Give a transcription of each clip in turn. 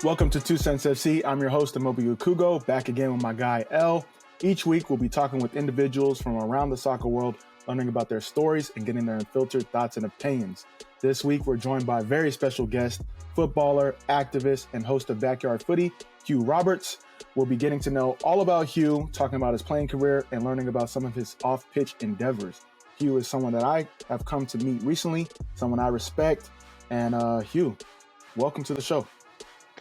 Welcome to 2Cents FC. I'm your host, Amobi Okugo, back again with my guy, L. Each week, we'll be talking with individuals from around the soccer world, learning about their stories and getting their unfiltered thoughts and opinions. This week, we're joined by a very special guest, footballer, activist, and host of BackYard Footy, Hugh Roberts. We'll be getting to know all about Hugh, talking about his playing career, and learning about some of his off-pitch endeavors. Hugh is someone that I have come to meet recently, someone I respect. And Hugh, welcome to the show.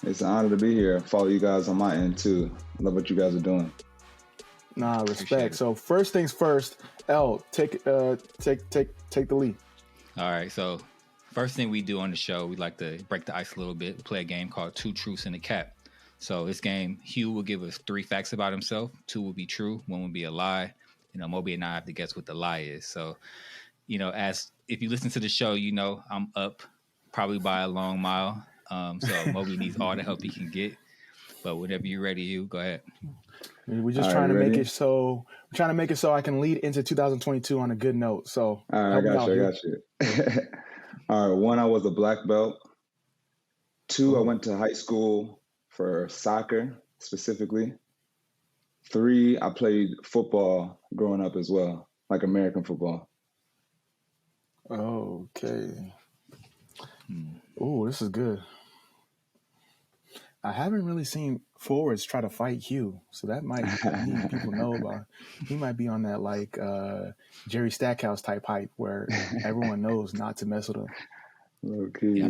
It's an honor to be here. Follow you guys on my end too. Love what you guys are doing. Nah, respect. So first things first, L, take the lead. All right. So first thing we do on the show, we like to break the ice a little bit. We play a game called Two Truths and a Cap. So this game, Hugh will give us 3 facts about himself. 2 will be true. 1 will be a lie. Amobi and I have to guess what the lie is. So, as if you listen to the show, I'm up probably by a long mile. So Moby needs all the help he can get. But whenever you're ready, Hugh, go ahead. We're just trying to make it so I can lead into 2022 on a good note. So all right, I got you. All right, 1, I was a black belt. 2, I went to high school for soccer specifically. 3, I played football growing up as well, like American football. Okay. Oh, this is good. I haven't really seen forwards try to fight Hugh, so that might mean people know about. He might be on that like Jerry Stackhouse type hype where everyone knows not to mess with him. Okay. Yeah,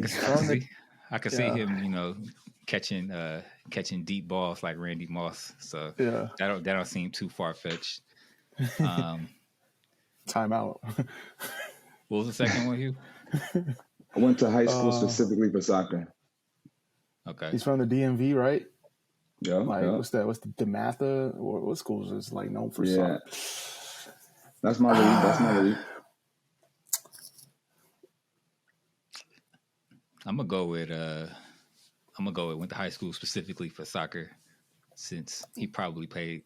I can see him, catching deep balls like Randy Moss. So that don't seem too far fetched. Time out. What was the second one, Hugh? I went to high school specifically for soccer. Okay. He's from the DMV, right? Yeah. What's that? What's the DeMatha? Or what schools is like known for soccer? That's my league. I'm gonna go with went to high school specifically for soccer, since he probably played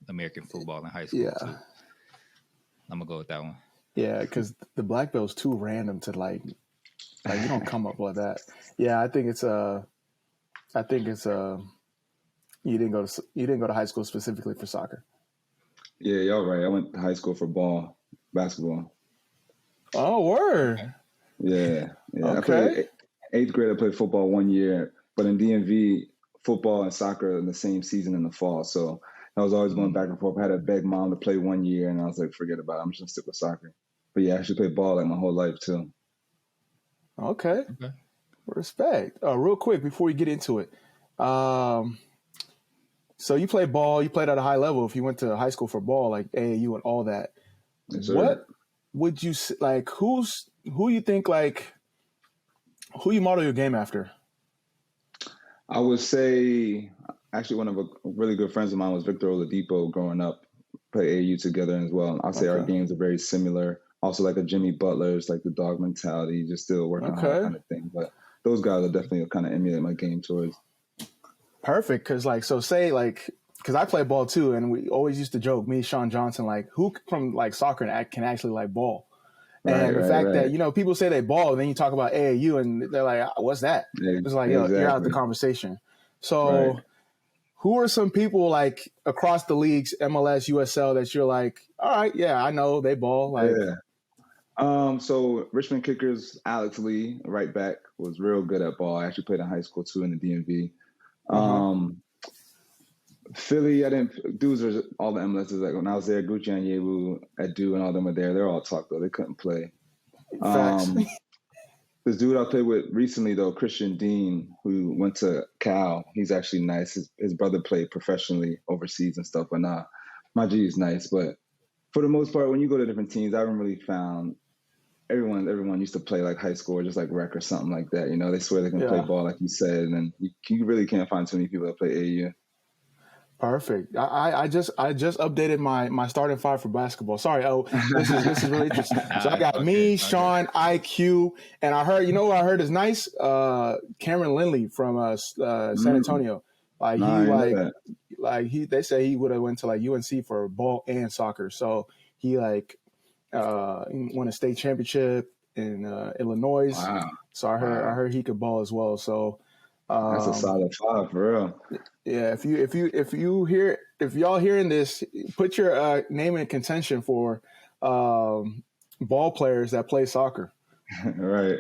American football in high school. Yeah. Too. I'm gonna go with that one. Yeah, because the black belt's too random to like you don't come up with that. Yeah, I think it's you didn't go to high school specifically for soccer. Yeah, y'all right. I went to high school for basketball. Oh, word. Yeah. Okay. I played 8th grade. I played football 1 year, but in DMV, football and soccer in the same season in the fall. So I was always going back and forth. I had to beg mom to play 1 year, and I was like, forget about it. I'm just gonna stick with soccer. But yeah, I actually played ball like my whole life too. Okay. Respect. Real quick before we get into it, so you play ball. You played at a high level. If you went to high school for ball, like AAU and all that, Yes, sir. what would you like? Who you think like who you model your game after? I would say actually one of a really good friends of mine was Victor Oladipo growing up. Play AAU together as well. I'll say our games are very similar. Also like a Jimmy Butler's, like the dog mentality, just still working hard kind of thing. But those guys are definitely kind of emulate my game towards. Perfect, because because I play ball too, and we always used to joke, me, Sean Johnson, like who from like soccer can actually like ball. And the fact that, people say they ball, and then you talk about AAU and they're like, what's that? It's like, you're out of the conversation. So who are some people like across the leagues, MLS, USL, that you're like, all right, yeah, I know they ball. Like, so Richmond Kickers, Alex Lee, right back, was real good at ball. I actually played in high school too in the DMV. Philly, I didn't. Dudes are all the MLSs. Like when I was there, Gucci and Yewu, Adu, and all them were there. They're all talk though. They couldn't play. This dude I played with recently though, Christian Dean, who went to Cal. He's actually nice. His brother played professionally overseas and stuff. But my G is nice. But for the most part, when you go to different teams, I haven't really found everyone used to play like high school or just like rec or something like that. They swear they can play ball, like you said, and then you really can't find too many people that play AAU. Perfect. I just updated my starting 5 for basketball. Sorry, this is really interesting. So I got me, Sean, IQ, and I heard, what I heard is nice. Cameron Lindley from San Antonio. They say he would have went to like UNC for ball and soccer. So he won a state championship in Illinois. Wow. So I heard he could ball as well. So That's a solid 5 for real. Yeah, if y'all hearing this, put your name in contention for ball players that play soccer. Right.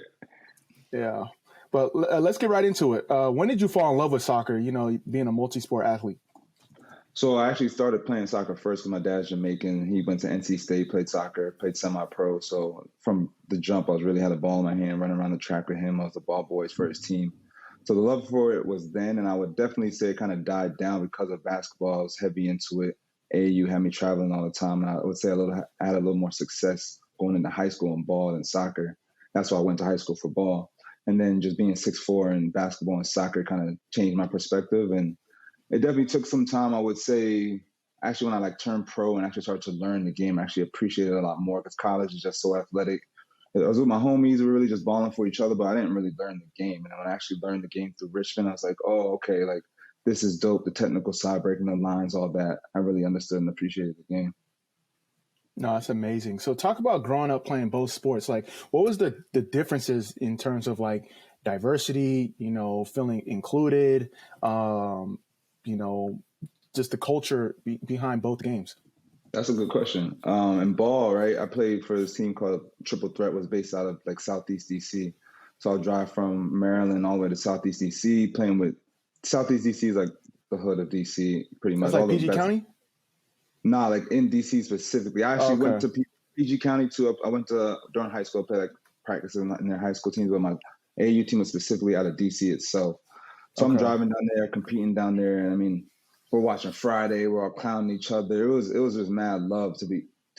Yeah, but let's get right into it. When did you fall in love with soccer? You know, being a multi-sport athlete. So I actually started playing soccer first because my dad's Jamaican. He went to NC State, played soccer, played semi-pro. So from the jump, I was really had a ball in my hand, running around the track with him. I was the ball boys for his team. So the love for it was then, and I would definitely say it kind of died down because of basketball. I was heavy into it. AAU had me traveling all the time, and I would say I had a little more success going into high school in ball than soccer. That's why I went to high school for ball. And then just being 6'4" in basketball and soccer kind of changed my perspective. And it definitely took some time, I would say, actually when I turned pro and actually started to learn the game, I actually appreciated it a lot more because college is just so athletic. I was with my homies, we were really just balling for each other, but I didn't really learn the game. And when I actually learned the game through Richmond, I was like, oh, okay, this is dope. The technical side, breaking the lines, all that. I really understood and appreciated the game. No, that's amazing. So talk about growing up playing both sports. What was the differences in terms of diversity, feeling included, just the culture behind both games? That's a good question. In ball, right, I played for this team called Triple Threat, was based out of Southeast DC. So I'll drive from Maryland all the way to Southeast DC, playing with Southeast DC is the hood of DC, pretty much. That's PG County? Nah, in DC specifically. I actually went to PG County too. I went to, during high school, I played practice in their high school teams, but my AAU team was specifically out of DC itself. So I'm driving down there, competing down there, and I mean, we're watching Friday. We're all clowning each other. It was just mad love to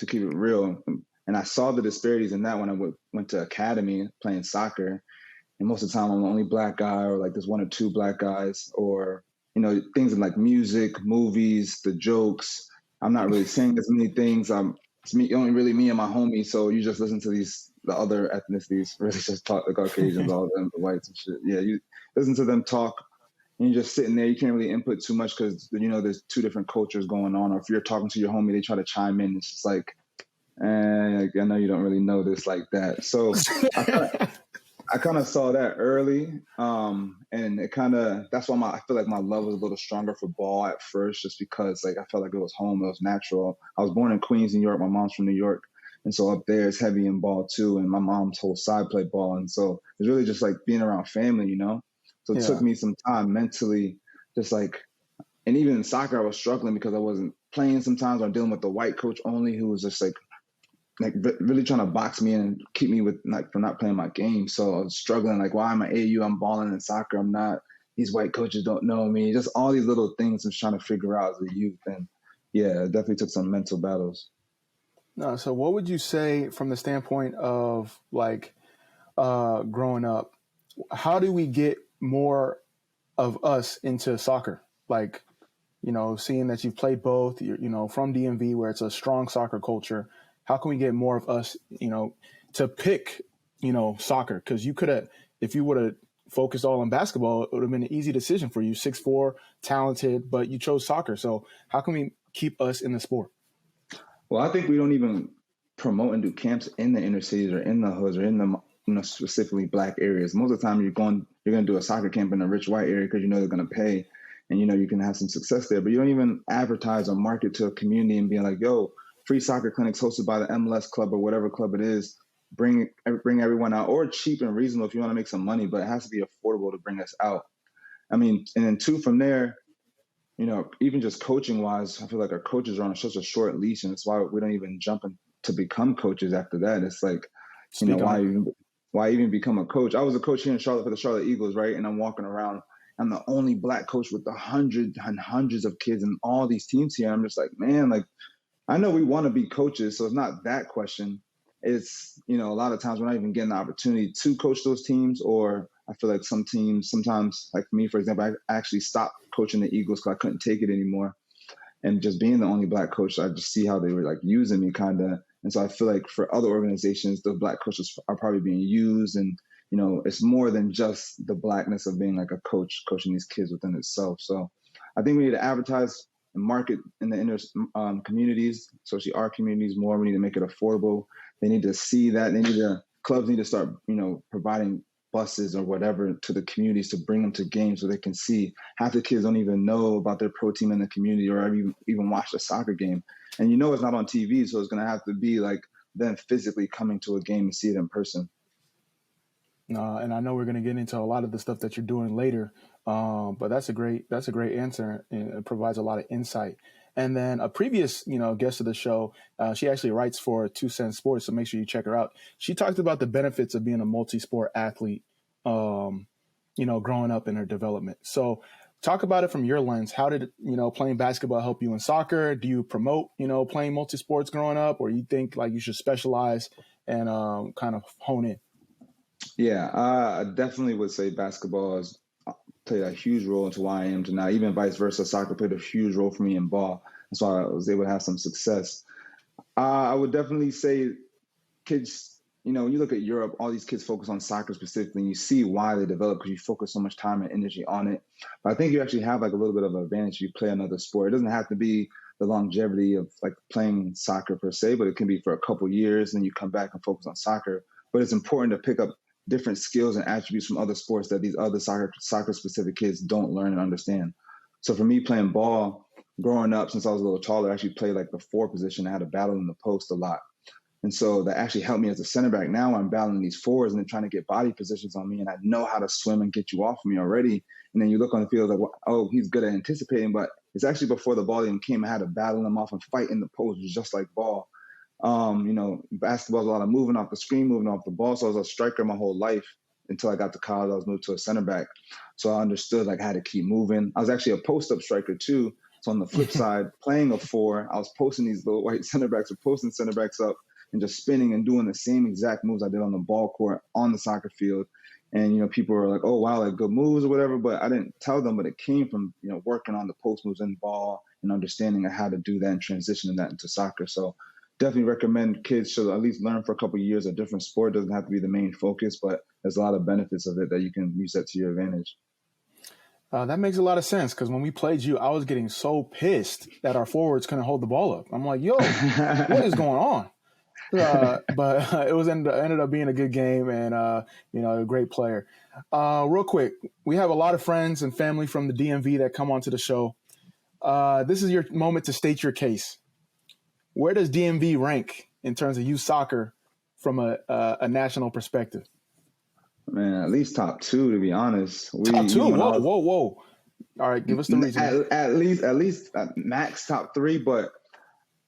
keep it real. And I saw the disparities in that when I went to academy playing soccer. And most of the time, I'm the only black guy, or there's one or two black guys, or things in music, movies, the jokes. I'm not really saying as many things. It's only really me and my homie. So you just listen to the other ethnicities, really just talk, the Caucasians, all of them, the whites and shit. Yeah, you listen to them talk. And you're just sitting there. You can't really input too much because, there's two different cultures going on. Or if you're talking to your homie, they try to chime in. It's just I know you don't really know this like that. So I kind of saw that early. And it that's why I feel like my love was a little stronger for ball at first, just because I felt like it was home. It was natural. I was born in Queens, New York. My mom's from New York. And so up there it's heavy in ball too. And my mom's whole side played ball. And so it's really just being around family, So it took me some time mentally, and even in soccer, I was struggling because I wasn't playing sometimes, or dealing with the white coach only, who was just really trying to box me in and keep me from not playing my game. So I was struggling, why am I AU? I'm balling in soccer. I'm not. These white coaches don't know me. Just all these little things I was trying to figure out as a youth. And yeah, it definitely took some mental battles. No, so what would you say from the standpoint of growing up? How do we get more of us into soccer? Seeing that you've played both, you're from DMV, where it's a strong soccer culture. How can we get more of us, to pick, soccer? Because you could have, if you would have focused all on basketball, it would have been an easy decision for you. 6'4", talented, but you chose soccer. So how can we keep us in the sport? Well, I think we don't even promote and do camps in the inner cities or in the hoods or in the specifically black areas. Most of the time you're going to do a soccer camp in a rich white area because they're going to pay and you can have some success there. But you don't even advertise or market to a community and being like, yo, free soccer clinics hosted by the MLS club or whatever club it is. Bring everyone out, or cheap and reasonable if you want to make some money, but it has to be affordable to bring us out. I mean, and then two, from there, even just coaching wise, I feel like our coaches are on such a short leash, and that's why we don't even jump in to become coaches after that. It's why even become a coach? I was a coach here in Charlotte for the Charlotte Eagles, right? And I'm walking around. I'm the only black coach with hundreds and hundreds of kids and all these teams here. I'm just man, I know we want to be coaches, so it's not that question. It's, a lot of times we're not even getting the opportunity to coach those teams, or I feel like some teams, sometimes, for me, for example, I actually stopped coaching the Eagles because I couldn't take it anymore. And just being the only black coach, I just see how they were using me kind of. And so I feel like for other organizations, the black coaches are probably being used. And, it's more than just the blackness of being a coach coaching these kids within itself. So I think we need to advertise and market in the inner communities, especially our communities, more. We need to make it affordable. They need to see that. Clubs need to start, providing buses or whatever to the communities to bring them to games so they can see. Half the kids don't even know about their pro team in the community or even watch a soccer game. And it's not on TV, so it's going to have to be like them physically coming to a game and see it in person. And I know we're going to get into a lot of the stuff that you're doing later, but that's a great answer, and it provides a lot of insight. And then a previous, guest of the show, she actually writes for 2Cents Sports, so make sure you check her out. She talked about the benefits of being a multi-sport athlete, growing up in her development. So talk about it from your lens. How did, playing basketball help you in soccer? Do you promote, playing multi-sports growing up, or you think like you should specialize and kind of hone in? Yeah, I definitely would say basketball has played a huge role into why I am to now. Even vice versa, soccer played a huge role for me in ball. That's why I was able to have some success. I would definitely say kids, when you look at Europe, all these kids focus on soccer specifically, and you see why they develop because you focus so much time and energy on it. But I think you actually have like a little bit of an advantage if you play another sport. It doesn't have to be the longevity of like playing soccer per se, but it can be for a couple years, and then you come back and focus on soccer. But it's important to pick up different skills and attributes from other sports that these other soccer specific kids don't learn and understand. So for me, playing ball, growing up since I was a little taller, I actually played like the 4 position. I had to battle in the post a lot. And so that actually helped me as a center back. Now I'm battling these 4s and they're trying to get body positions on me, and I know how to swim and get you off of me already. And then you look on the field like, oh, he's good at anticipating, but it's actually before the ball even came, I had to battle him off and fight in the post, just like ball. Basketball's a lot of moving off the screen, moving off the ball. So I was a striker my whole life until I got to college. I was moved to a center back. So I understood like I had to keep moving. I was actually a post-up striker too. So on the flip side, playing a 4, I was posting these little white center backs or posting center backs up and just spinning and doing the same exact moves I did on the ball court on the soccer field. And, people were like, oh, wow, like good moves or whatever. But I didn't tell them, but it came from, working on the post moves and ball and understanding how to do that and transitioning that into soccer. So definitely recommend kids should at least learn for a couple of years a different sport. It doesn't have to be the main focus, but there's a lot of benefits of it that you can use that to your advantage. That makes a lot of sense because when we played you, I was getting so pissed that our forwards couldn't hold the ball up. I'm like, yo, what is going on? But it was ended up being a good game and, a great player. Real quick, we have a lot of friends and family from the DMV that come onto the show. This is your moment to state your case. Where does DMV rank in terms of youth soccer from a national perspective? Man, at least top 2, to be honest. Top 2? Whoa. All right, give us the reason. At least max top 3, but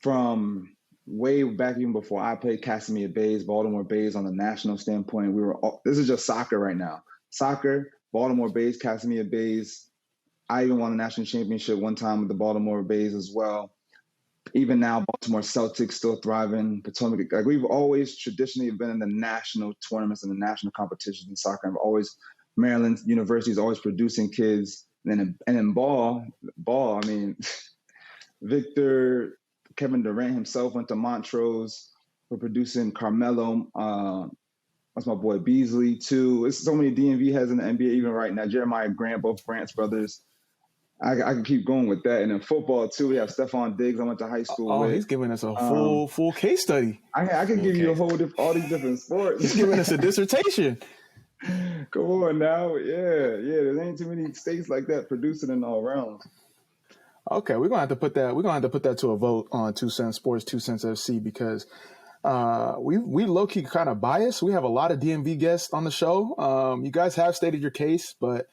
from way back even before I played Casimir Bays, Baltimore Bays on the national standpoint, this is just soccer right now. Soccer, Baltimore Bays, Casimir Bays. I even won the national championship one time with the Baltimore Bays as well. Even now, Baltimore Celtics still thriving. Potomac, like we've always traditionally been in the national tournaments and the national competitions in soccer. Maryland University is always producing kids. And in ball, I mean, Kevin Durant himself went to Montrose. We're producing Carmelo. That's my boy Beasley too. It's so many DMV heads in the NBA even right now. Jeremiah Grant, both Grant's brothers. I can keep going with that. And in football, too, we have Stephon Diggs. I went to high school with. He's giving us a full case study. I can give you all these different sports. He's giving us a dissertation. Come on now. Yeah. There ain't too many states like that producing in all rounds. Okay, we're gonna have to put that to a vote on 2Cents Sports, 2Cents FC because we low key kind of biased. We have a lot of DMV guests on the show. You guys have stated your case, but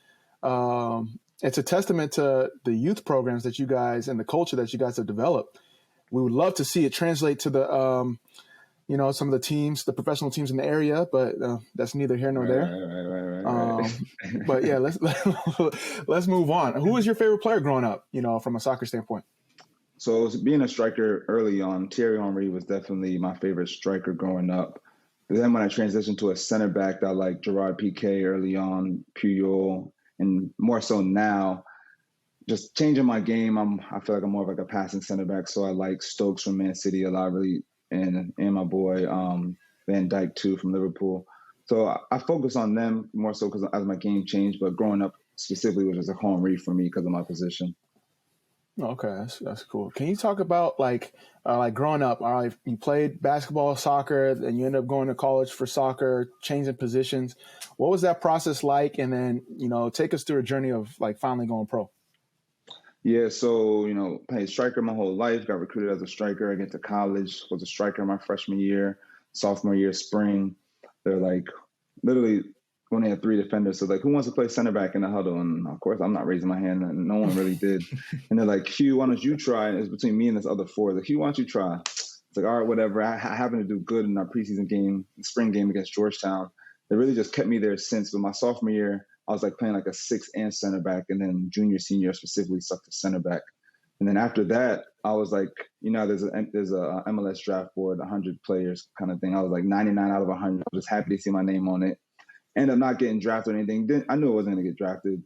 it's a testament to the youth programs that you guys and the culture that you guys have developed. We would love to see it translate to the, some of the teams, the professional teams in the area, but that's neither here nor there. Right. But yeah, let's move on. Who was your favorite player growing up, from a soccer standpoint? So being a striker early on, Thierry Henry was definitely my favorite striker growing up. But then when I transitioned to a center back, I like Gerard Piqué early on, Puyol, and more so now, just changing my game. I feel like I'm more of like a passing center back. So I like Stokes from Man City a lot, really, and my boy Van Dijk too from Liverpool. So I focus on them more so because as my game changed. But growing up specifically was just a Henry for me because of my position. Okay, that's cool. Can you talk about like growing up? All right, you played basketball, soccer, and you ended up going to college for soccer, changing positions. What was that process like? And then take us through a journey of like finally going pro. Yeah, so, played striker my whole life, got recruited as a striker. I get to college, was a striker my freshman year, sophomore year, spring. They're like, literally, only had 3 defenders. So, like, who wants to play center back in the huddle? And, of course, I'm not raising my hand, and no one really did. And they're like, Hugh, why don't you try? And it's between me and this other 4. Like, Hugh, why don't you try? It's like, all right, whatever. I happened to do good in our preseason game, spring game against Georgetown. They really just kept me there since. But my sophomore year, I was like playing like a 6 and center back, and then junior, senior specifically stuck to center back. And then after that, I was like, there's a MLS draft board, 100 players kind of thing. I was like 99 out of 100. I was just happy to see my name on it. Ended up not getting drafted or anything. I knew I wasn't going to get drafted.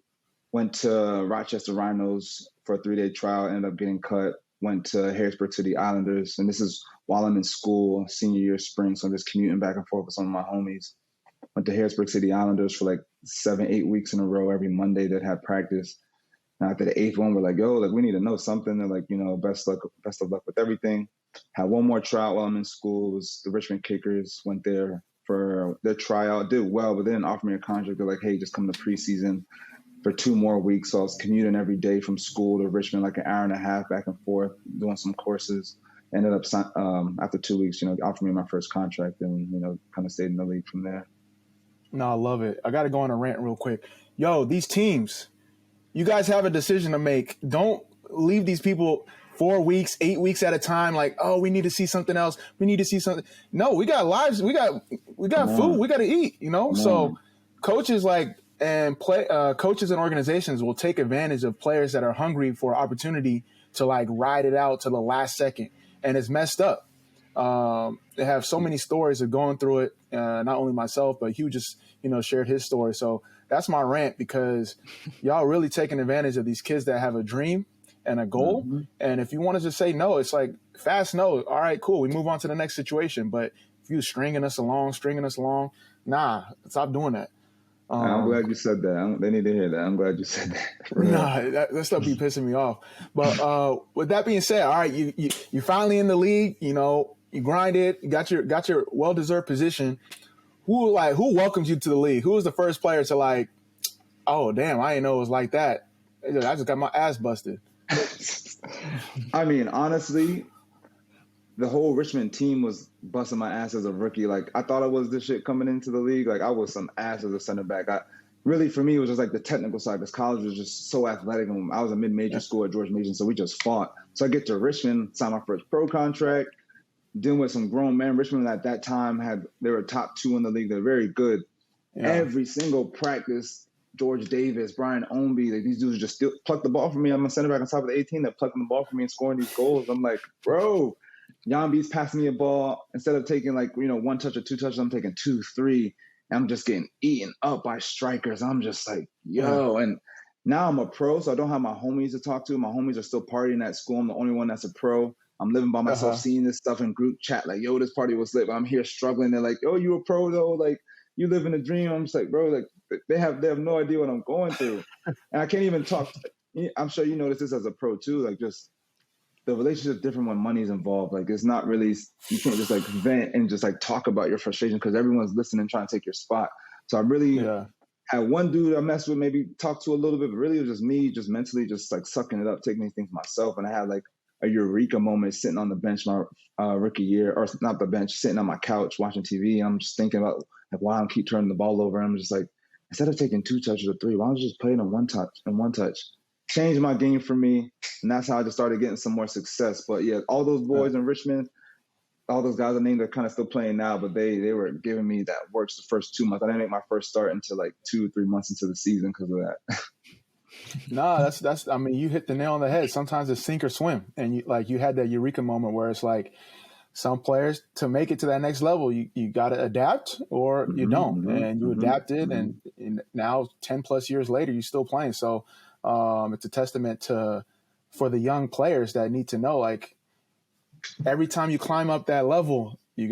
Went to Rochester Rhinos for a 3-day trial. Ended up getting cut. Went to Harrisburg City Islanders. And this is while I'm in school, senior year, spring. So I'm just commuting back and forth with some of my homies. Went to Harrisburg City Islanders for like 7-8 weeks in a row. Every Monday they'd have practice. And after the 8th one, we're like, yo, like we need to know something. They're like, best of luck with everything. Had one more tryout while I'm in school. It was the Richmond Kickers. Went there for their tryout. Did well, but they didn't offer me a contract. They're like, hey, just come to preseason for 2 more weeks. So I was commuting every day from school to Richmond, like an hour and a half back and forth, doing some courses. Ended up after 2 weeks, offered me my first contract, and kind of stayed in the league from there. No, I love it. I got to go on a rant real quick. Yo, these teams, you guys have a decision to make. Don't leave these people 4 weeks, 8 weeks at a time. Like, oh, we need to see something else. We need to see something. No, we got lives. We got food. We got to eat. So coaches coaches and organizations will take advantage of players that are hungry for opportunity to like ride it out to the last second, and it's messed up. They have so many stories of going through it. Not only myself, but Hugh just, shared his story. So that's my rant, because y'all really taking advantage of these kids that have a dream and a goal. Mm-hmm. And if you want to just say no, it's like fast no. All right, cool. We move on to the next situation. But if you stringing us along, nah, stop doing that. I'm glad you said that. They need to hear that. I'm glad you said that. Nah, that stuff be pissing me off. But with that being said, all right, you finally in the league. You grinded, you got your well-deserved position. Who welcomes you to the league? Who was the first player to like, oh damn, I didn't know it was like that. I just got my ass busted. I mean, honestly, the whole Richmond team was busting my ass as a rookie. Like, I thought I was this shit coming into the league. Like, I was some ass as a center back. Really, for me, it was just like the technical side, because college was just so athletic. And I was a mid-major school at George Mason, so we just fought. So I get to Richmond, sign my first pro contract, dealing with some grown men. Richmond at that time they were top 2 in the league. They're very good. Yeah. Every single practice, George Davis, Brian Ownby, like these dudes just still pluck the ball from me. I'm a center back on top of the 18. They're plucking the ball from me and scoring these goals. I'm like, bro, Yambi's passing me a ball. Instead of taking 1 touch or 2 touches, I'm taking 2, 3. And I'm just getting eaten up by strikers. I'm just like, yo. And now I'm a pro, so I don't have my homies to talk to. My homies are still partying at school. I'm the only one that's a pro. I'm living by myself, seeing this stuff in group chat, like, yo, this party was lit, but I'm here struggling. They're like, yo, you a pro though? Like, you live in a dream. I'm just like, bro, like they have no idea what I'm going through. And I can't even talk. I'm sure you notice this as a pro too. Like, just the relationship different when money's involved. Like, it's not really, you can't just like vent and just like talk about your frustration, because everyone's listening, trying to take your spot. So I really had one dude I messed with, maybe talk to a little bit, but really it was just me, just mentally just like sucking it up, taking these things myself. And I had like a eureka moment sitting on the bench my rookie year, or not the bench, sitting on my couch watching TV. I'm just thinking about like why I keep turning the ball over. I'm just like, instead of taking 2 touches or 3, why don't you just play it in one touch? Changed my game for me, and that's how I just started getting some more success. But yeah, all those boys in Richmond, all those guys I named are kind of still playing now, but they were giving me that works the first 2 months. I didn't make my first start until like 2 or 3 months into the season because of that. No, that's. I mean, you hit the nail on the head. Sometimes it's sink or swim, and you had that eureka moment where it's like, some players, to make it to that next level, you got to adapt or you don't, and you adapted, and now 10 plus years later, you're still playing. So it's a testament for the young players that need to know, like, every time you climb up that level, you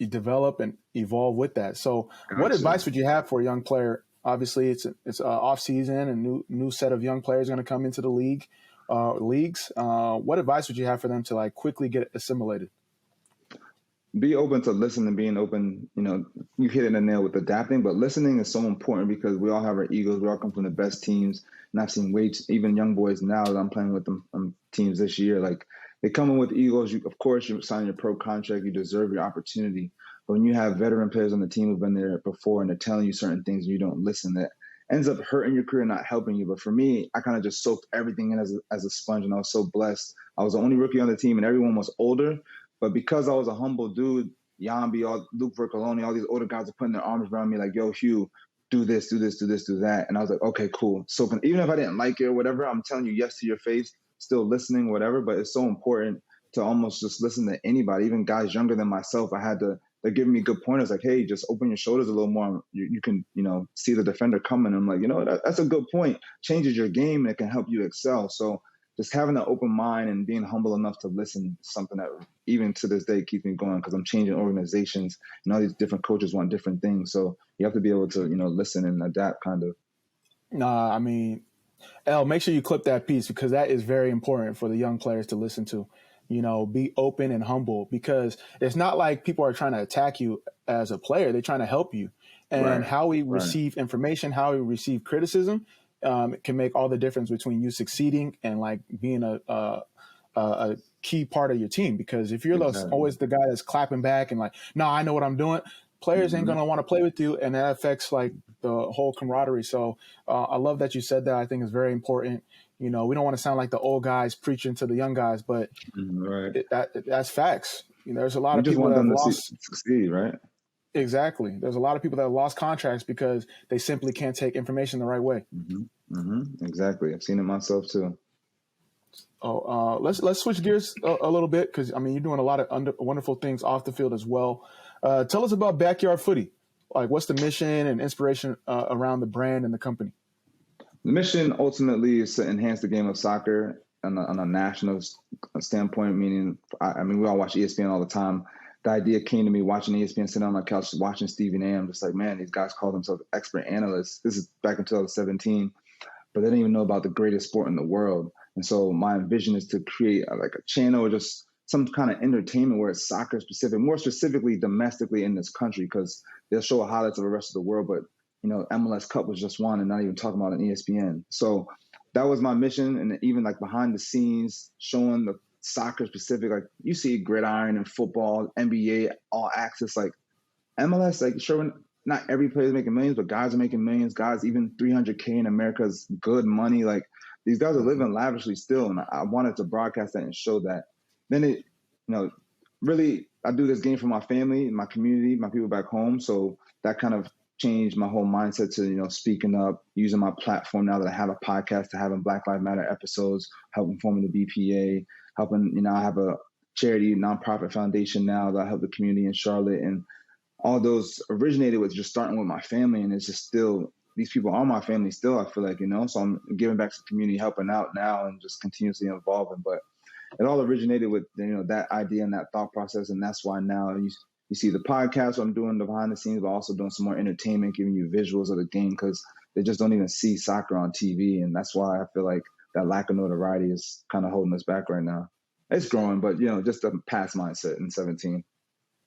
develop and evolve with that. So what advice would you have for a young player? Obviously, it's off season, and new set of young players going to come into the league. leagues. What advice would you have for them to like quickly get assimilated? Be open to listen and being open. You hit it in the nail with adapting, but listening is so important because we all have our egos. We all come from the best teams. And I've seen even young boys now that I'm playing with them teams this year, like they come in with egos. Of course, you sign your pro contract. You deserve your opportunity. But when you have veteran players on the team who've been there before and they're telling you certain things and you don't listen, that ends up hurting your career, not helping you. But for me, I kind of just soaked everything in as a sponge, and I was so blessed. I was the only rookie on the team, and everyone was older. But because I was a humble dude, Yambi, Luke Vercoloni, all these older guys are putting their arms around me like, yo, Hugh, do this, do this, do this, do that. And I was like, okay, cool. So even if I didn't like it or whatever, I'm telling you yes to your face, still listening, whatever. But it's so important to almost just listen to anybody, even guys younger than myself. They're giving me good pointers like, hey, just open your shoulders a little more. You can, see the defender coming. I'm like, that's a good point. Changes your game and it can help you excel. So just having an open mind and being humble enough to listen is something that even to this day keeps me going because I'm changing organizations and all these different coaches want different things. So you have to be able to, listen and adapt kind of. Nah, I mean, Elle, make sure you clip that piece because that is very important for the young players to listen to. Be open and humble because it's not like people are trying to attack you as a player. They're trying to help you. And how we receive information, how we receive criticism, can make all the difference between you succeeding and like being a key part of your team. Because if you're always the guy that's clapping back and like, no, I know what I'm doing, players ain't going to want to play with you. And that affects like the whole camaraderie. So I love that you said that. I think it's very important. We don't want to sound like the old guys preaching to the young guys, but that's facts. There's a lot of people that have lost succeed, right? Exactly. There's a lot of people that have lost contracts because they simply can't take information the right way. Exactly. I've seen it myself too. Let's switch gears a little bit because you're doing a lot of wonderful things off the field as well. Tell us about BackYard Footy. Like, what's the mission and inspiration around the brand and the company? The mission ultimately is to enhance the game of soccer on a national standpoint. Meaning, we all watch ESPN all the time. The idea came to me watching ESPN, sitting on my couch, watching Stephen A. I'm just like, man, these guys call themselves expert analysts. This is back in 2017, but they didn't even know about the greatest sport in the world. And so my vision is to create a channel or just some kind of entertainment where it's soccer specific, more specifically domestically in this country, because they'll show highlights of the rest of the world. But, MLS Cup was just won and not even talking about an ESPN. So that was my mission. And even behind the scenes, showing the soccer specific, like you see gridiron and football, NBA, all access, like MLS, sure, not every player is making millions, but guys are making millions. Guys, even $300K in America is good money. Like these guys are living lavishly still. And I wanted to broadcast that and show that. Then it, really, I do this game for my family, my community, my people back home. So that kind of changed my whole mindset to, speaking up, using my platform now that I have a podcast to having Black Lives Matter episodes, helping forming the BPA, helping, I have a charity nonprofit foundation now that I help the community in Charlotte. And all those originated with just starting with my family. And it's just still, these people are my family still, I feel like, so I'm giving back to the community, helping out now and just continuously evolving. But it all originated with, that idea and that thought process. And that's why now you see the podcast I'm doing the behind the scenes, but also doing some more entertainment, giving you visuals of the game because they just don't even see soccer on TV. And that's why I feel like that lack of notoriety is kind of holding us back right now. It's growing, but, just a past mindset in 17.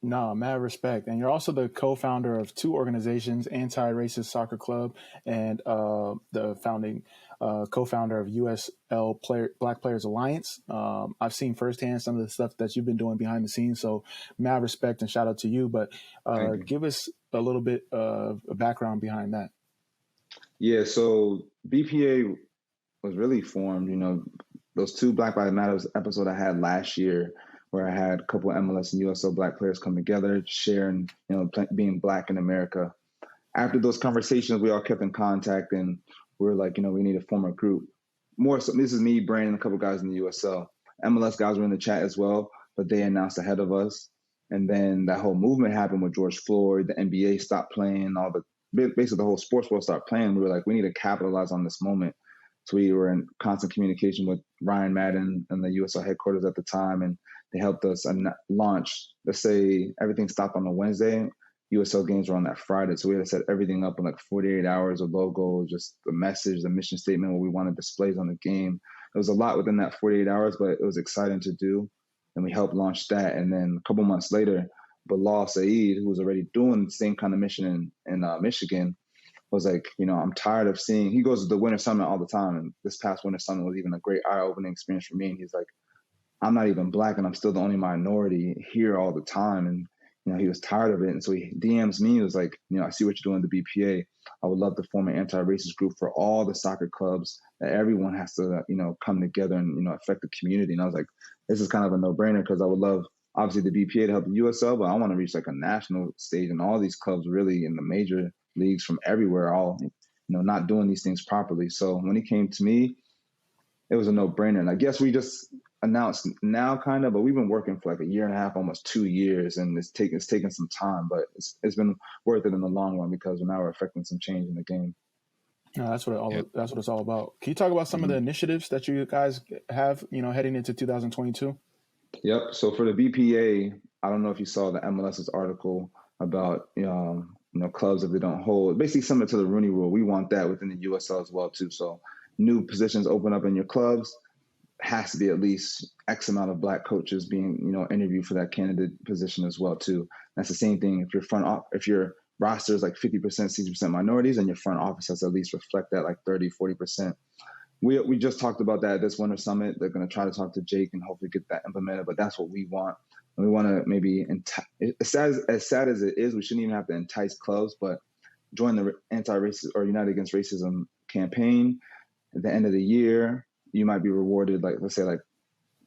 No, mad respect. And you're also the co-founder of two organizations, Antiracist Soccer Club and the founding co-founder of USL Black Players Alliance. I've seen firsthand some of the stuff that you've been doing behind the scenes. So mad respect and shout out to you. But give us a little bit of a background behind that. Yeah, so BPA was really formed, those two Black Lives Matter episodes I had last year, where I had a couple of MLS and USL Black players come together, sharing, being Black in America. After those conversations, we all kept in contact, and we were like, we need to form a group. More so, this is me, Brandon, a couple of guys in the USL. MLS guys were in the chat as well, but they announced ahead of us. And then that whole movement happened with George Floyd. The NBA stopped playing. Basically the whole sports world stopped playing. We were like, we need to capitalize on this moment. So we were in constant communication with Ryan Madden and the USL headquarters at the time, and they helped us launch. Let's say everything stopped on a Wednesday. USL games were on that Friday. So we had to set everything up in 48 hours, a logo, just the message, the mission statement, what we wanted displays on the game. it was a lot within that 48 hours, but it was exciting to do. And we helped launch that. And then a couple months later, Bilal Saeed, who was already doing the same kind of mission in Michigan, was like, I'm tired of seeing, he goes to the Winter Summit all the time. And this past Winter Summit was even a great eye-opening experience for me. And he's like, I'm not even Black and I'm still the only minority here all the time. And, he was tired of it. And so he DMs me, he was like, I see what you're doing at the BPA. I would love to form an anti-racist group for all the soccer clubs that everyone has to, come together and, affect the community. And I was like, this is kind of a no-brainer because I would love, obviously, the BPA to help the USL, but I want to reach like a national stage and all these clubs really in the major leagues from everywhere, all, not doing these things properly. So when he came to me, it was a no-brainer. And I guess we just announced now kind of, but we've been working for like a year and a half, almost 2 years. And it's taken some time, but it's been worth it in the long run because now we're affecting some change in the game. No, that's what it's all about. Can you talk about some of the initiatives that you guys have, heading into 2022? Yep. So for the BPA, I don't know if you saw the MLS's article about, clubs if they don't hold, basically similar to the Rooney Rule. We want that within the USL as well too. So new positions open up in your clubs, has to be at least X amount of Black coaches being, interviewed for that candidate position as well too. That's the same thing if your roster is like 50%, 60% minorities, and your front office has to at least reflect that like 30, 40%. We just talked about that at this Winter Summit. They're going to try to talk to Jake and hopefully get that implemented, but that's what we want. And we want to maybe, as sad as it is, we shouldn't even have to entice clubs, but join the anti-racist or United Against Racism campaign. At the end of the year, you might be rewarded, like, let's say like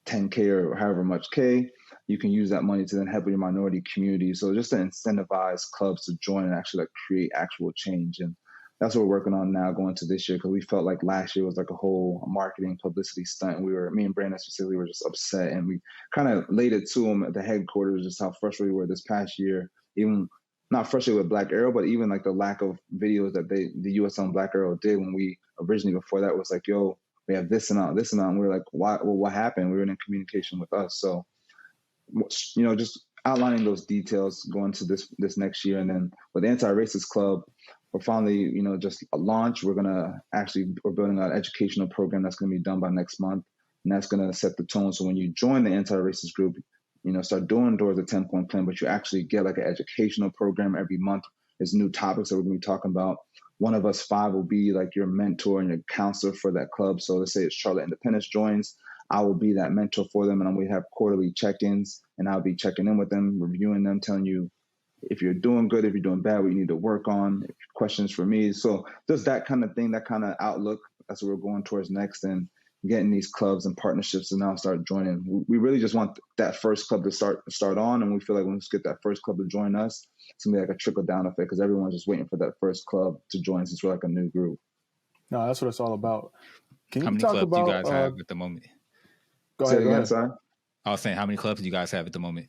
10K or however much K. You can use that money to then help your minority community. So just to incentivize clubs to join and actually like create actual change. And that's what we're working on now going to this year, because we felt like last year was like a whole marketing publicity stunt. And me and Brandon specifically were just upset, and we kind of laid it to them at the headquarters just how frustrated we were this past year. Even not frustrated with Black Arrow, but even like the lack of videos that the USL and Black Arrow did when we originally before that was like, yo, we have this and that. And we were like, why? Well, what happened? We were in communication with us. So, just outlining those details going to this next year. And then with the Antiracist Club, we're finally, just a launch. We're building an educational program that's going to be done by next month. And that's going to set the tone. So when you join the anti-racist group, start doing towards a 10-point plan, but you actually get like an educational program every month. There's new topics that we're going to be talking about. One of us 5 will be like your mentor and your counselor for that club. So let's say it's Charlotte Independence joins. I will be that mentor for them, and we have quarterly check-ins, and I'll be checking in with them, reviewing them, telling you if you're doing good, if you're doing bad, what you need to work on, questions for me. So just that kind of thing, that kind of outlook, that's what we're going towards next, and getting these clubs and partnerships to now start joining. We really just want that first club to start on, and we feel like when we get that first club to join us, it's going to be like a trickle-down effect because everyone's just waiting for that first club to join since we're like a new group. No, that's what it's all about. How many clubs do you guys have at the moment? Go ahead. Sorry. I was saying, how many clubs do you guys have at the moment?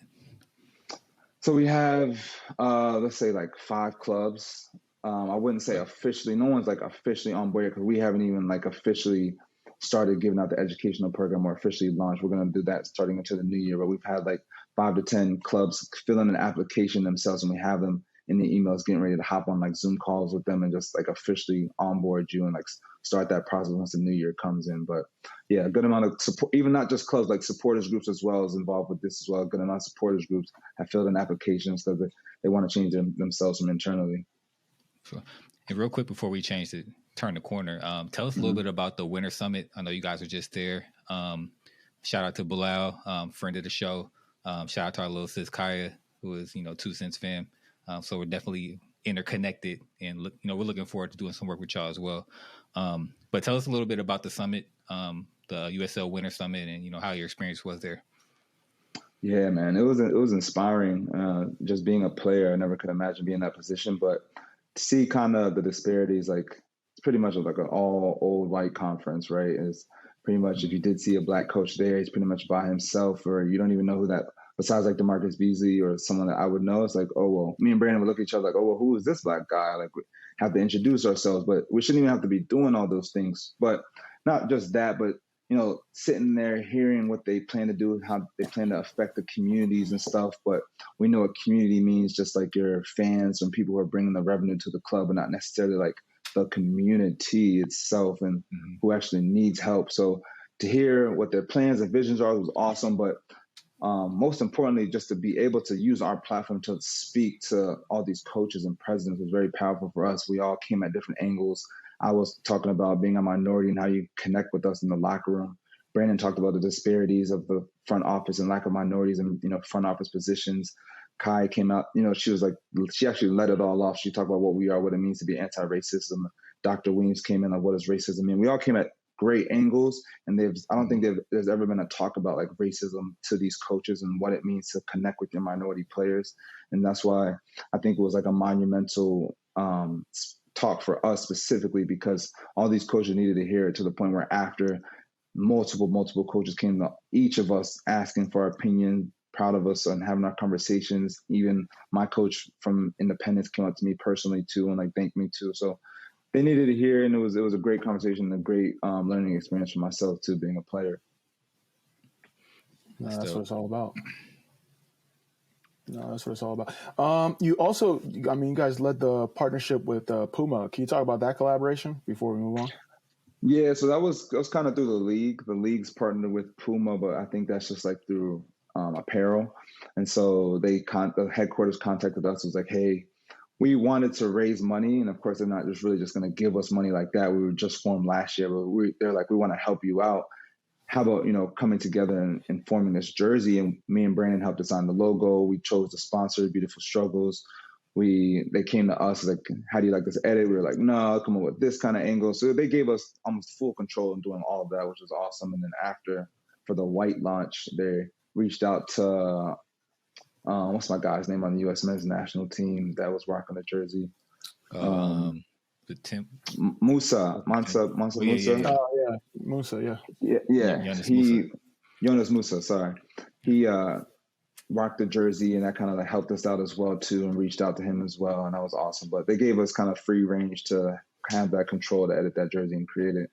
So we have, let's say like 5 clubs. I wouldn't say officially. No one's like officially on board because we haven't even like officially started giving out the educational program or officially launched. We're going to do that starting into the new year. But we've had like 5 to 10 clubs fill in an application themselves, and we have them in the emails getting ready to hop on like Zoom calls with them and just like officially onboard you and like start that process once the new year comes in. But yeah, a good amount of support, even not just clubs, like supporters groups as well is involved with this as well. A good amount of supporters groups have filled in applications because they want to change themselves from internally. Sure. And real quick before we turn the corner, tell us a little bit about the Winter Summit. I know you guys are just there. Shout out to Bilal, friend of the show. Shout out to our little sis Kaiya, who is 2Cents fam. So we're definitely interconnected, and we're looking forward to doing some work with y'all as well. But tell us a little bit about the summit, the USL Winter Summit, and how your experience was there. Yeah, man, it was inspiring. Just being a player, I never could imagine being in that position, but to see kind of the disparities, like it's pretty much like an all old white conference, right? It's pretty much if you did see a Black coach there, he's pretty much by himself, or you don't even know who that. Besides like DeMarcus Beasley or someone that I would know, it's like, oh, well, me and Brandon would look at each other like, oh, well, who is this Black guy? Like, we have to introduce ourselves, but we shouldn't even have to be doing all those things. But not just that, but, sitting there hearing what they plan to do, how they plan to affect the communities and stuff. But we know a community means just like your fans and people who are bringing the revenue to the club, and not necessarily like the community itself and who actually needs help. So to hear what their plans and visions are was awesome. But most importantly, just to be able to use our platform to speak to all these coaches and presidents was very powerful for us. We all came at different angles. I was talking about being a minority and how you connect with us in the locker room. Brandon talked about the disparities of the front office and lack of minorities in, front office positions. Kai came out, she actually let it all off. She talked about what we are, what it means to be anti-racism. Dr. Williams came in like, what does racism mean? We all came at great angles, and I don't think there's ever been a talk about like racism to these coaches and what it means to connect with your minority players. And that's why I think it was like a monumental talk for us specifically, because all these coaches needed to hear it, to the point where after multiple coaches came to each of us asking for our opinion, proud of us and having our conversations. Even my coach from Independence came up to me personally too and like thanked me too. So they needed to hear, and it was a great conversation, a great learning experience for myself too, being a player. That's what it's all about. That's what it's all about. You also, you guys led the partnership with Puma. Can you talk about that collaboration before we move on? Yeah, so that was kind of through the league. The league's partnered with Puma, but I think that's just like through apparel. And so the headquarters contacted us. It was like, hey, we wanted to raise money, and of course, they're not just really just going to give us money like that. We were just formed last year, but they're like, we want to help you out. How about, coming together and forming this jersey? And me and Brandon helped design the logo. We chose the sponsor, Beautiful Struggles. They came to us like, how do you like this edit? We were like, no, come up with this kind of angle. So they gave us almost full control in doing all of that, which was awesome. And then after, for the white launch, they reached out to what's my guy's name on the U.S. men's national team that was rocking the jersey? Musa. Oh yeah, Musa. Yeah. Jonas Musa. Sorry, he rocked the jersey, and that kind of like helped us out as well too, and reached out to him as well, and that was awesome. But they gave us kind of free range to have that control to edit that jersey and create it.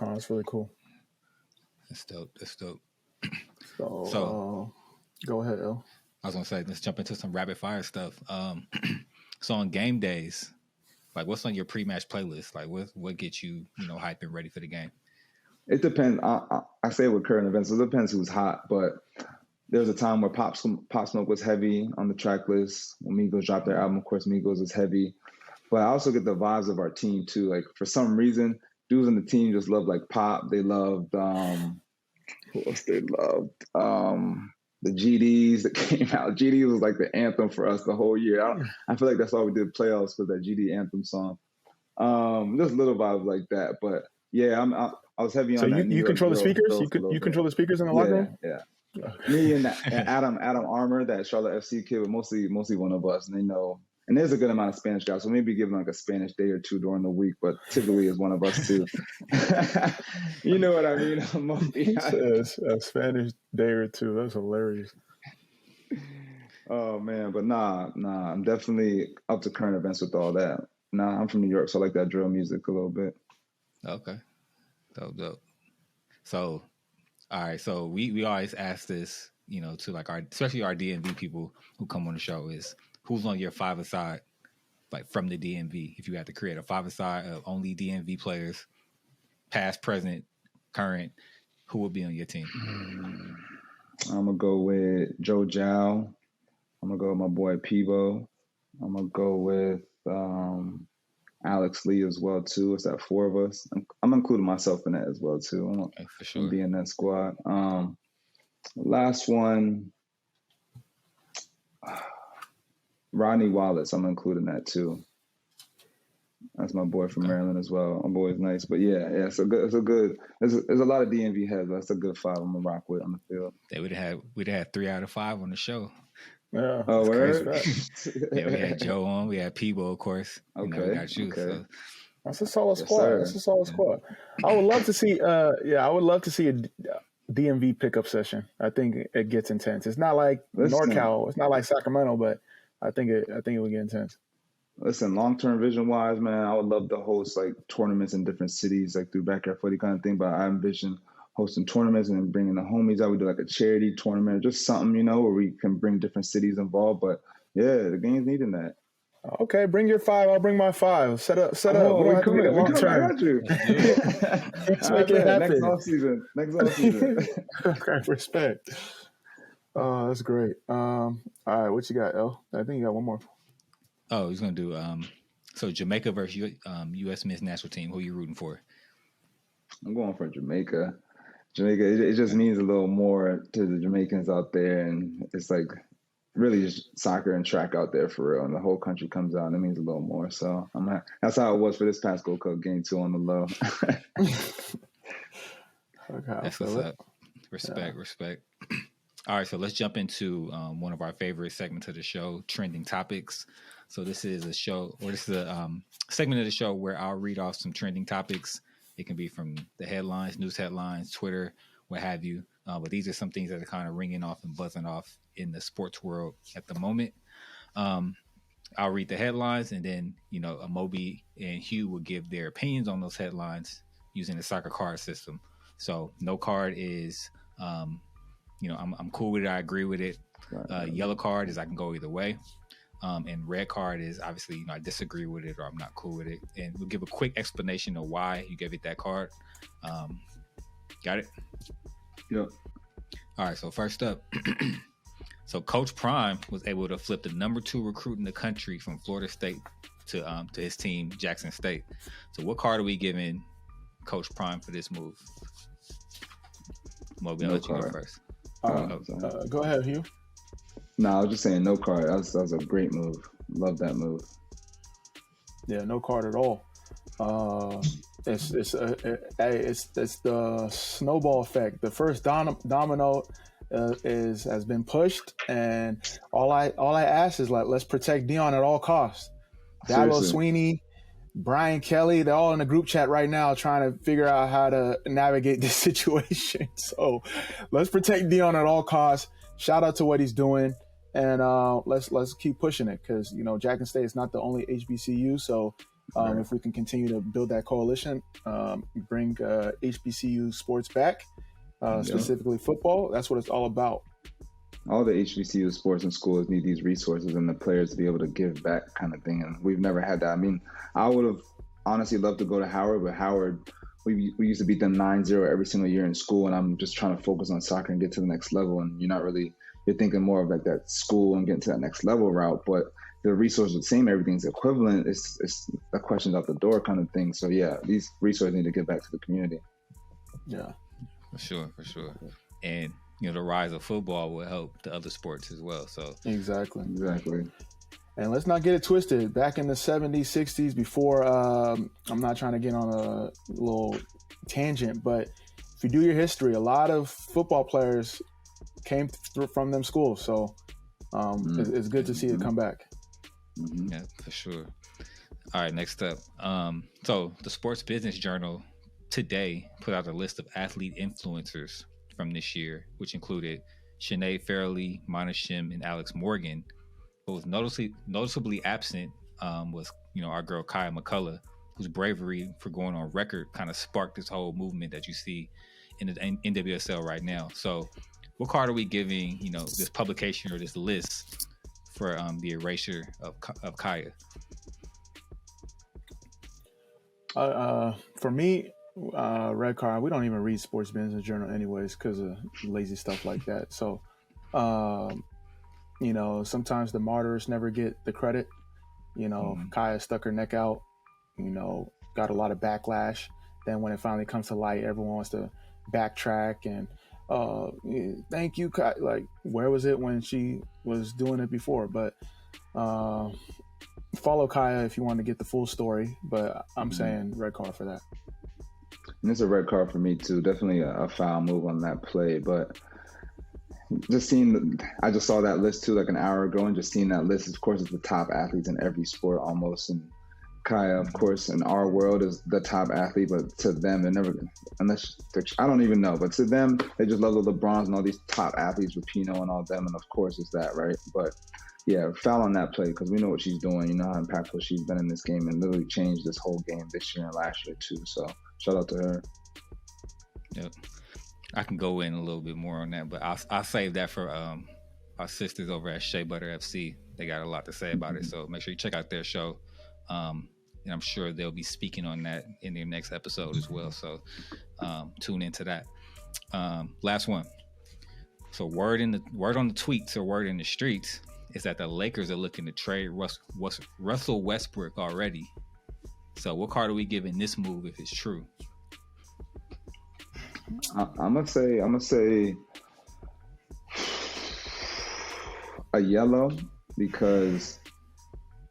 Oh, that's really cool. That's dope. So go ahead, El. I was gonna say, let's jump into some rapid fire stuff. So on game days, like what's on your pre-match playlist? Like what gets you, hyped and ready for the game? It depends. I say with current events, it depends who's hot. But there was a time where Pop Smoke was heavy on the track list. When Migos dropped their album, of course, Migos is heavy. But I also get the vibes of our team too. Like for some reason, dudes on the team just love like Pop. They loved who else they loved? The GDs that came out. GD was like the anthem for us the whole year. I feel like that's why we did playoffs, for that GD anthem song. Just little vibes like that. But yeah, I was heavy on that. So you control the speakers? You control the speakers in the locker room? Yeah. Me and Adam Armour, that Charlotte FC kid, but mostly one of us, and they know. And there's a good amount of Spanish guys, so maybe give them like a Spanish day or two during the week, but typically is one of us too. You know what I mean? He says a Spanish day or two. That's hilarious. Oh man, but nah, I'm definitely up to current events with all that. I'm from New York, so I like that drill music a little bit. Okay, dope. So, all right, so we always ask this, to like especially our DMV people who come on the show, is who's on your five-a-side, like from the DMV? If you had to create a five-a-side of only DMV players, past, present, current, who would be on your team? I'm going to go with Joe Jow. I'm going to go with my boy Peebo. I'm going to go with Alex Lee as well, too. It's that four of us. I'm including myself in that as well, too. For sure. I'm be in that squad. Last one, Rodney Wallace, I'm including that too. That's my boy from Maryland as well. My boy's nice, but yeah. It's a good. There's a lot of DMV heads. But that's a good five I'm gonna rock with on the field. Yeah, we'd have 3 out of 5 on the show. Yeah. Oh, word? Yeah, we had Joe on. We had Peebo, of course. Okay. We got you. Okay. So. That's a solid squad. That's a solid squad. I would love to see. I would love to see a DMV pickup session. I think it gets intense. It's not like NorCal. It's not like Sacramento, but I think it would get intense. Listen, long-term vision-wise, man, I would love to host like tournaments in different cities, like through BackYard Footy kind of thing. But I envision hosting tournaments and then bringing the homies out. We do like a charity tournament, or just something, where we can bring different cities involved. But yeah, the game's needing that. Okay, bring your 5. I'll bring my 5. Set up. Oh, We don't have to make it long I term. got you. Let's make it happen. Next off season. Okay, respect. That's great. All right, what you got, El? I think you got one more. Oh, he's gonna do so Jamaica versus U.S. men's national team. Who are you rooting for? I'm going for Jamaica. It just means a little more to the Jamaicans out there, and it's like really just soccer and track out there for real. And the whole country comes out, and it means a little more. So that's how it was for this past Gold Cup game too on the low. Okay, that's what's up. Respect. All right, so let's jump into one of our favorite segments of the show, trending topics. So this is a segment of the show where I'll read off some trending topics. It can be from the headlines, news headlines, Twitter, what have you. But these are some things that are kind of ringing off and buzzing off in the sports world at the moment. I'll read the headlines, and then, Amobi and Hugh will give their opinions on those headlines using the soccer card system. So no card is, I'm cool with it. I agree with it. Yellow card is I can go either way. And red card is obviously, I disagree with it or I'm not cool with it. And we'll give a quick explanation of why you gave it that card. Got it? Yep. All right, so first up, so Coach Prime was able to flip the number 2 recruit in the country from Florida State to his team, Jackson State. So what card are we giving Coach Prime for this move? Moby, I'll let you go first. Go ahead, Hugh. No, I was just saying no card. That was a great move. Love that move. Yeah, no card at all. It's the snowball effect. The first domino has been pushed, and all I ask is let's protect Dion at all costs. Dabo Sweeney, Brian Kelly, they're all in the group chat right now trying to figure out how to navigate this situation. So let's protect Dion at all costs. Shout out to what he's doing, and let's keep pushing it because Jackson State is not the only HBCU. So if we can continue to build that coalition, bring HBCU sports back, specifically football, that's what it's all about. All the HBCU sports and schools need these resources and the players to be able to give back kind of thing. And we've never had that. I mean, I would have honestly loved to go to Howard, but Howard, we used to beat them 9-0 every single year in school. And I'm just trying to focus on soccer and get to the next level. And you're thinking more of like that school and getting to that next level route. But the resources are the same, everything's equivalent. It's a questions out the door kind of thing. So yeah, these resources need to get back to the community. Yeah, for sure. And the rise of football will help the other sports as well. So exactly. And let's not get it twisted. Back in the 70s, 60s, before I'm not trying to get on a little tangent, but if you do your history, a lot of football players came from them schools. So it's good to see it come back. Mm-hmm. Yeah, for sure. All right, next up. So the Sports Business Journal today put out a list of athlete influencers from this year, which included Sinead Farrelly, Mana Shim, and Alex Morgan. What was noticeably absent was our girl Kaiya McCullough, whose bravery for going on record kind of sparked this whole movement that you see in the NWSL right now. So what card are we giving this publication or this list for the erasure of Kaiya? For me, red card. We don't even read Sports Business Journal anyways because of lazy stuff like that. So sometimes the martyrs never get the credit. Kaiya stuck her neck out, got a lot of backlash. Then when it finally comes to light, everyone wants to backtrack and thank you, Kaiya. Like, where was it when she was doing it before? But follow Kaiya if you want to get the full story. But I'm saying red card for that. And it's a red card for me too. Definitely a foul move on that play, but I just saw that list too, like an hour ago, and just seeing that list, of course, it's the top athletes in every sport almost. And Kaiya, of course, in our world is the top athlete, but to them, I don't even know, but to them, they just love the LeBrons and all these top athletes with Pino and all them. And of course, it's that, right? But yeah, foul on that play because we know what she's doing. You know how impactful she's been in this game and literally changed this whole game this year and last year too. So shout out to her. Yep. I can go in a little bit more on that, but I'll save that for our sisters over at Shea Butter FC. They got a lot to say about it. So make sure you check out their show. And I'm sure they'll be speaking on that in their next episode as well. So tune into that. Last one. So word on the tweets or word in the streets is that the Lakers are looking to trade Russell Westbrook already. So what card are we giving this move if it's true? I'm gonna say a yellow, because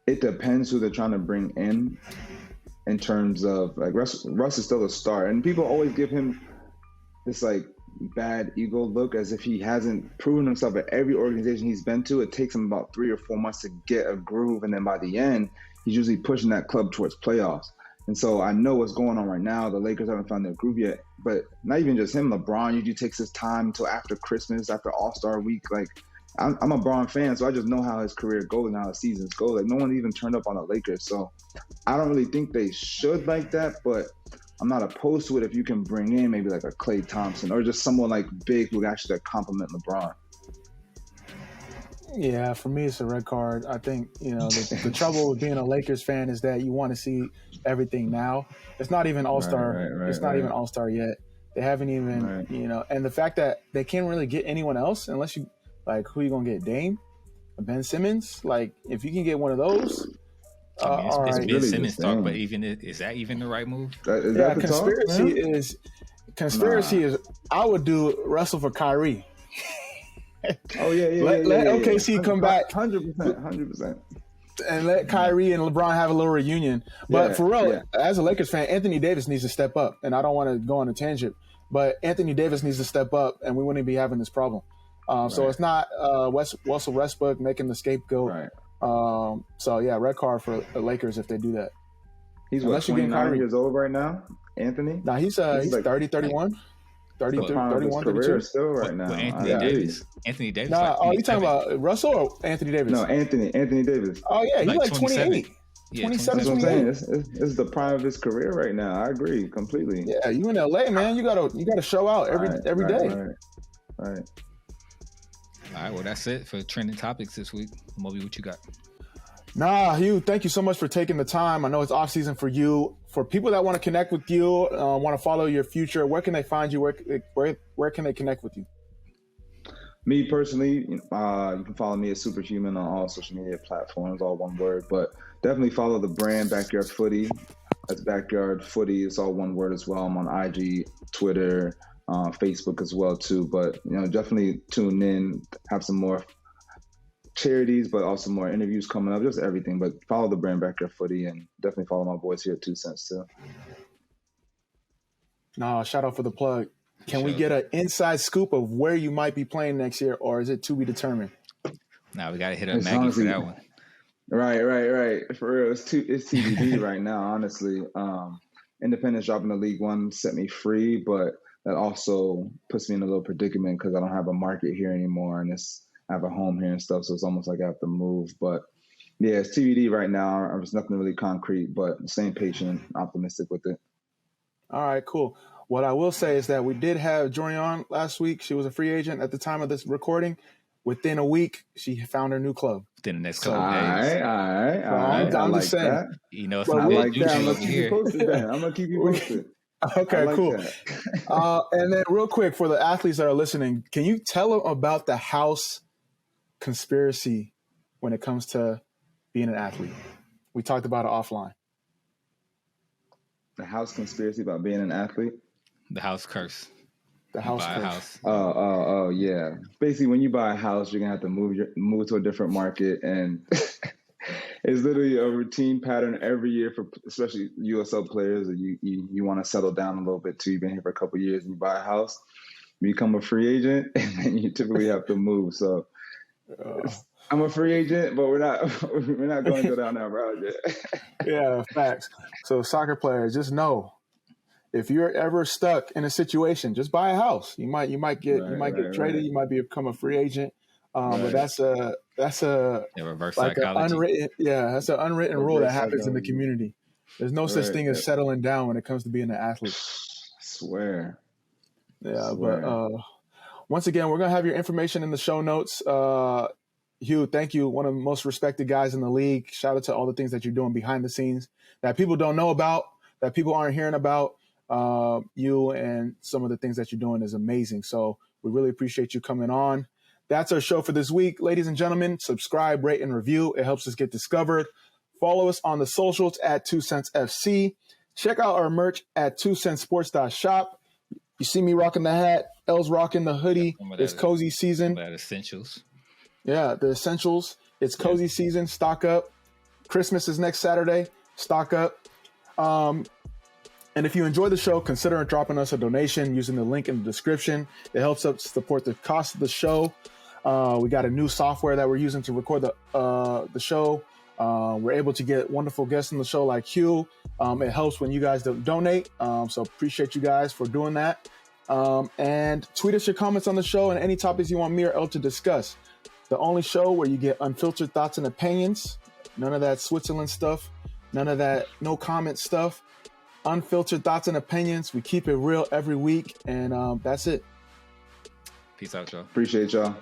it depends who they're trying to bring in terms of, like, Russ is still a star, and people always give him this like bad ego look as if he hasn't proven himself at every organization he's been to. It takes him about 3 or 4 months to get a groove, and then by the end he's usually pushing that club towards playoffs. And so I know what's going on right now. The Lakers haven't found their groove yet, but not even just him. LeBron usually takes his time until after Christmas, after All-Star week. Like, I'm a Bron fan, so I just know how his career goes and how his seasons go. Like, no one even turned up on the Lakers, so I don't really think they should like that, but I'm not opposed to it if you can bring in maybe like a Klay Thompson or just someone like big who actually complement LeBron. Yeah, for me, it's a red card. I think, the trouble with being a Lakers fan is that you want to see everything now. It's not even All-Star. Right, it's not even All-Star yet. They haven't even, and the fact that they can't really get anyone else unless you, like, who you going to get? Dame? Ben Simmons? Like, if you can get one of those. It's Ben really Simmons talk, but is that even the right move? Conspiracy is I would do Russell for Kyrie. Let OKC come back 100%. And let Kyrie and LeBron have a little reunion. But for real, as a Lakers fan, Anthony Davis needs to step up. And I don't want to go on a tangent, but Anthony Davis needs to step up, and we wouldn't be having this problem. So it's not Russell Westbrook making the scapegoat. Right. Red card for the Lakers if they do that. He's 29 years old right now, Anthony? Nah, he's like 30, 31. 30, 31, 32. Still right now. Anthony Davis. Anthony Davis. Nah, you talking about Russell or Anthony Davis? No, Anthony Davis. Oh, yeah, he's like 28. 27, 28. This is the prime of his career right now. I agree completely. Yeah, you in LA, man. You gotta show out every day. Right. All right, well, that's it for trending topics this week. Amobi, what you got? Nah, Hugh, thank you so much for taking the time. I know it's off season for you. For people that want to connect with you, want to follow your future, where can they find you? Where can they connect with you? Me personally, you can follow me at Superhuman on all social media platforms, all one word. But definitely follow the brand BackYard Footy. That's BackYard Footy. It's all one word as well. I'm on IG, Twitter, Facebook as well too. But definitely tune in. Have some more charities, but also more interviews coming up, just everything. But follow the brand BackYard Footy, and definitely follow my boys here at 2Cents too. No, shout out for the plug. Can we get an inside scoop of where you might be playing next year, or is it to be determined? Nah, we got to hit up Maggie for that one. Right. For real, it's TBD right now, honestly. Independence dropping the League One set me free, but that also puts me in a little predicament because I don't have a market here anymore, and I have a home here and stuff, so it's almost like I have to move. But yeah, it's TBD right now. There's nothing really concrete, but staying patient, optimistic with it. All right, cool. What I will say is that we did have Jory on last week. She was a free agent at the time of this recording. Within a week, she found her new club. Within the next couple of days. All right. I'm just saying. That. It's not like that. I'm gonna keep you posted. Then I'm gonna keep you posted. Okay, cool. And then real quick, for the athletes that are listening, can you tell them about the house conspiracy when it comes to being an athlete? We talked about it offline. The house conspiracy about being an athlete? The house curse. The house curse. Oh, yeah. Basically, when you buy a house, you're gonna have to move to a different market, and it's literally a routine pattern every year for especially USL players. You want to settle down a little bit too. You've been here for a couple of years, and you buy a house, you become a free agent, and then you typically have to move. So I'm a free agent, but we're not going to go down that road yet. Yeah, facts. So soccer players, just know, if you're ever stuck in a situation, just buy a house. You might get traded. You might become a free agent. But that's a reverse like psychology. That's an unwritten rule that happens in the community. There's no such thing as settling down when it comes to being an athlete. I swear. Yeah, but once again, we're gonna have your information in the show notes. Hugh, thank you. One of the most respected guys in the league. Shout out to all the things that you're doing behind the scenes that people don't know about, that people aren't hearing about. You and some of the things that you're doing is amazing. So we really appreciate you coming on. That's our show for this week. Ladies and gentlemen, subscribe, rate, and review. It helps us get discovered. Follow us on the socials at 2Cents FC. Check out our merch at 2centsports.shop. You see me rocking the hat. L's rocking the hoodie. It's cozy season. That essentials. Yeah, the essentials. It's cozy season. Stock up. Christmas is next Saturday. Stock up. And if you enjoy the show, consider dropping us a donation using the link in the description. It helps us support the cost of the show. We got a new software that we're using to record the show. We're able to get wonderful guests on the show like Hugh. It helps when you guys donate. So appreciate you guys for doing that. And tweet us your comments on the show and any topics you want me or El to discuss. The only show where you get unfiltered thoughts and opinions. None of that Switzerland stuff. None of that no comment stuff. Unfiltered thoughts and opinions. We keep it real every week. And that's it. Peace out, y'all. Appreciate y'all.